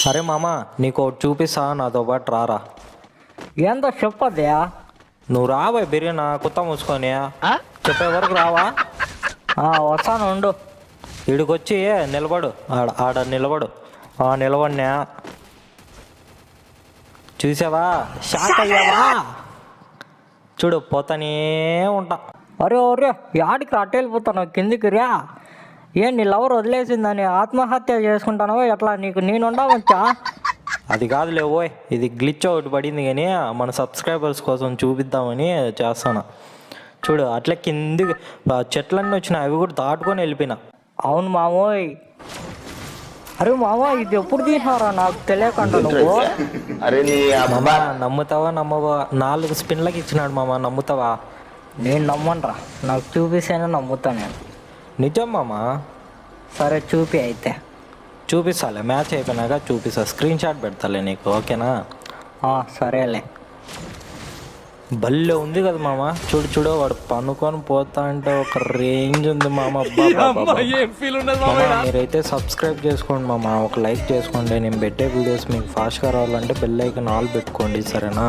అరే మామ నీకు ఒకటి చూపిస్తా, నాతో పాటు రారా. ఏందో చెప్పదయా. నువ్వు రావా బిర్యానీ కొత్త మూసుకొని చెప్పే వరకు రావా? వస్తాను ఉండు. ఈడికొచ్చి నిలబడు, ఆడ ఆడ నిలబడు. నిలబడినా చూసావా, షాక్ అయ్యావా? చూడు పోతానే ఉంటా. అరే ఒరే యాడికి అట్ట వెళ్ళిపోతాను కిందికి రా. ఏం నీ లవర్ వదిలేసిందని ఆత్మహత్య చేసుకుంటానో ఎట్లా? నీకు నేను ఉండవచ్చా? అది కాదులే ఓయ్, ఇది గ్లిచ్ ఒకటి పడింది కానీ మన సబ్స్క్రైబర్స్ కోసం చూపిద్దామని చేస్తాను. చూడు అట్లా కిందికి చెట్లన్నీ వచ్చినాయి, అవి కూడా దాటుకొని వెళ్ళిపోయినా. అవును మామోయ్. అరే మామ ఇది ఎప్పుడు తీసినారా నాకు తెలియకుండా నువ్వు? మామ నమ్ముతావా నమ్మవా? 4 స్పిన్లకి ఇచ్చినాడు మామ, నమ్ముతావా? నేను నమ్మనరా, నాకు చూపిస్తేనే నమ్ముతా నేను. నిజం మామ. సరే చూపి అయితే. చూపిస్తాలే, మ్యాచ్ అయిపోయినాక చూపిస్తా, స్క్రీన్ షాట్ పెడతాలే నీకు, ఓకేనా? సరేలే. భలే ఉంది కదా మామ. చూడు చూడు వాడు పనుకొని పోతా అంటే ఒక రేంజ్ ఉంది మామ. మీరైతే సబ్స్క్రైబ్ చేసుకోండి మామ, ఒక లైక్ చేసుకోండి. నేను పెట్టే వీడియోస్ మీకు ఫాస్ట్గా రావాలంటే బెల్ ఐకాన్ ఆల్ పెట్టుకోండి, సరేనా?